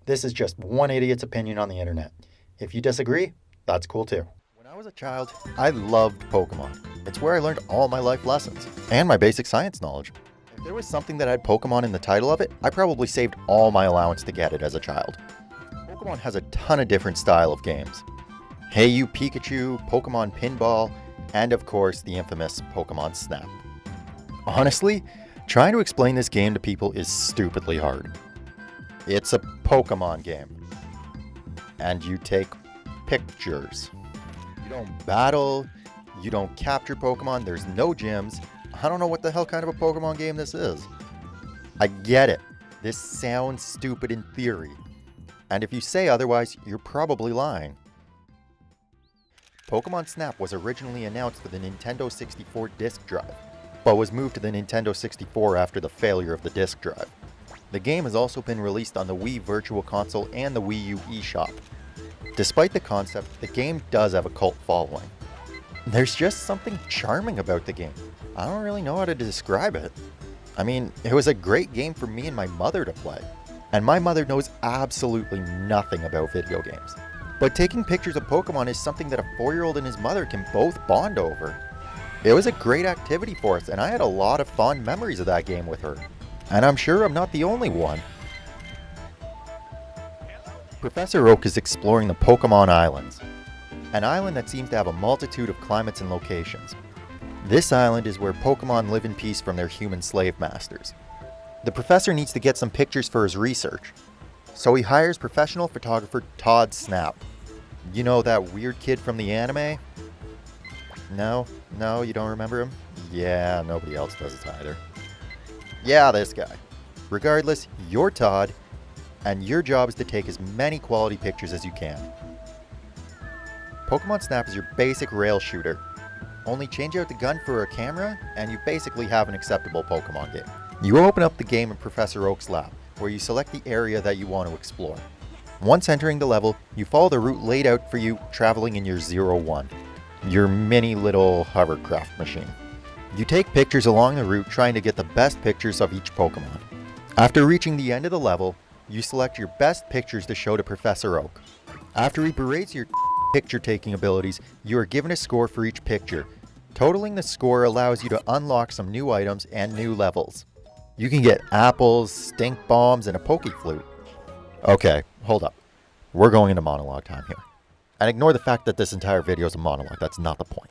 This is just one idiot's opinion on the internet. If you disagree, that's cool too. When I was a child, I loved Pokemon. It's where I learned all my life lessons and my basic science knowledge. If there was something that had Pokemon in the title of it, I probably saved all my allowance to get it as a child. Pokemon has a ton of different style of games. Hey You Pikachu, Pokemon Pinball, and of course the infamous Pokemon Snap. Honestly, trying to explain this game to people is stupidly hard. It's a Pokemon game. And you take pictures. You don't battle, you don't capture Pokemon, there's no gyms. I don't know what the hell kind of a Pokemon game this is. I get it. This sounds stupid in theory. And if you say otherwise, you're probably lying. Pokemon Snap was originally announced for the Nintendo 64 disk drive, but was moved to the Nintendo 64 after the failure of the disk drive. The game has also been released on the Wii Virtual Console and the Wii U eShop. Despite the concept, the game does have a cult following. There's just something charming about the game. I don't really know how to describe it. I mean, it was a great game for me and my mother to play. And my mother knows absolutely nothing about video games. But taking pictures of Pokemon is something that a 4-year-old and his mother can both bond over. It was a great activity for us, and I had a lot of fond memories of that game with her. And I'm sure I'm not the only one. Professor Oak is exploring the Pokemon Islands, an island that seems to have a multitude of climates and locations. This island is where Pokemon live in peace from their human slave masters. The professor needs to get some pictures for his research, so he hires professional photographer Todd Snap. You know that weird kid from the anime? No, you don't remember him? Yeah, nobody else does it either. Yeah, this guy. Regardless, you're Todd, and your job is to take as many quality pictures as you can. Pokemon Snap is your basic rail shooter. Only change out the gun for a camera, and you basically have an acceptable Pokemon game. You open up the game in Professor Oak's lab, where you select the area that you want to explore. Once entering the level, you follow the route laid out for you, traveling in your 01, your mini little hovercraft machine. You take pictures along the route, trying to get the best pictures of each Pokemon. After reaching the end of the level, you select your best pictures to show to Professor Oak. After he berates your picture-taking abilities, you are given a score for each picture. Totaling the score allows you to unlock some new items and new levels. You can get apples, stink bombs, and a Pokeflute. Okay, hold up. We're going into monologue time here. And ignore the fact that this entire video is a monologue. That's not the point.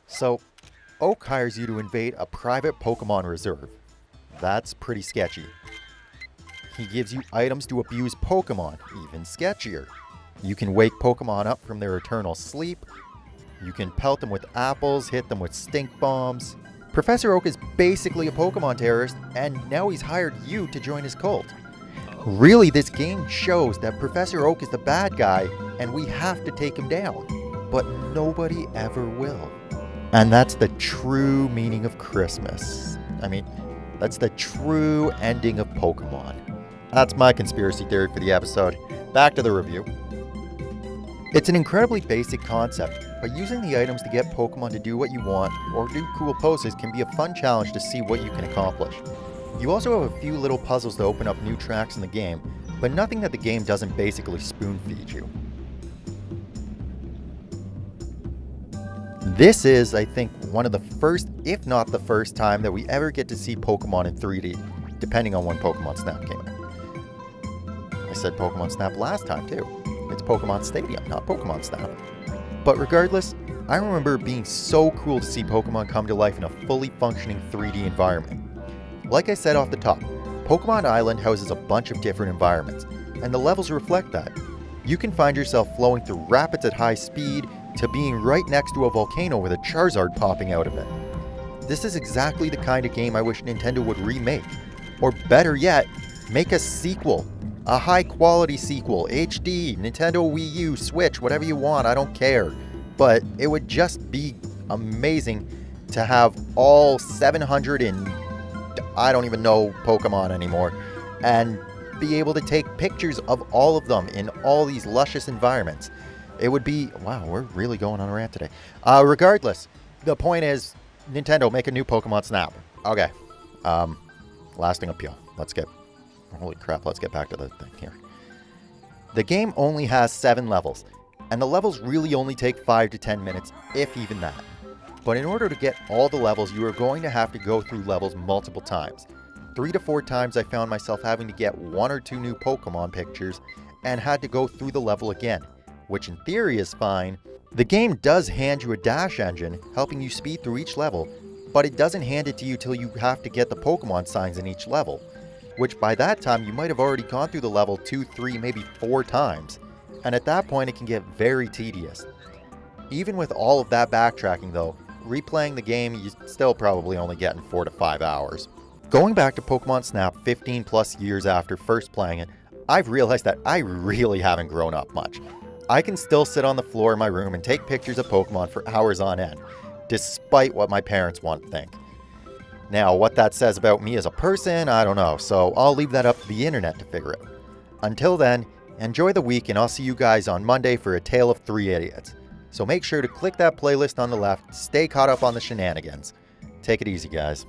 So, Oak hires you to invade a private Pokemon reserve. That's pretty sketchy. He gives you items to abuse Pokemon, even sketchier. You can wake Pokemon up from their eternal sleep. You can pelt them with apples, hit them with stink bombs. Professor Oak is basically a Pokemon terrorist, and now he's hired you to join his cult. Really, this game shows that Professor Oak is the bad guy, and we have to take him down. But nobody ever will. And that's the true meaning of Christmas. I mean, that's the true ending of Pokemon. That's my conspiracy theory for the episode. Back to the review. It's an incredibly basic concept, but using the items to get Pokemon to do what you want or do cool poses can be a fun challenge to see what you can accomplish. You also have a few little puzzles to open up new tracks in the game, but nothing that the game doesn't basically spoon-feed you. This is, I think, one of the first, if not the first time, that we ever get to see Pokemon in 3D, depending on when Pokemon Snap came out. I said Pokemon Snap last time, too. It's Pokemon Stadium, not Pokemon Snap. But regardless, I remember it being so cool to see Pokemon come to life in a fully functioning 3D environment. Like I said off the top, Pokemon Island houses a bunch of different environments, and the levels reflect that. You can find yourself flowing through rapids at high speed, to being right next to a volcano with a Charizard popping out of it. This is exactly the kind of game I wish Nintendo would remake. Or better yet, make a sequel. A high quality sequel, HD, Nintendo Wii U, Switch, whatever you want, I don't care. But it would just be amazing to have all 700 and I don't even know Pokemon anymore, and be able to take pictures of all of them in all these luscious environments. It would be, wow, we're really going on a rant today. Regardless, the point is, Nintendo, make a new Pokemon Snap. Okay. Lasting appeal. Holy crap, let's get back to the thing here. The game only has 7 levels, and the levels really only take 5 to 10 minutes, if even that. But in order to get all the levels, you are going to have to go through levels multiple times. 3 to 4 times I found myself having to get 1 or 2 new Pokemon pictures and had to go through the level again, which in theory is fine. The game does hand you a dash engine, helping you speed through each level, but it doesn't hand it to you till you have to get the Pokemon signs in each level, which by that time you might have already gone through the level 2, 3, maybe 4 times, and at that point it can get very tedious. Even with all of that backtracking though, replaying the game you're still probably only getting 4 to 5 hours. Going back to Pokemon Snap 15 plus years after first playing it, I've realized that I really haven't grown up much. I can still sit on the floor in my room and take pictures of Pokemon for hours on end, despite what my parents want to think. Now, what that says about me as a person, I don't know, so I'll leave that up to the internet to figure out. Until then, enjoy the week and I'll see you guys on Monday for A Tale of 3 Idiots. So make sure to click that playlist on the left, stay caught up on the shenanigans. Take it easy, guys.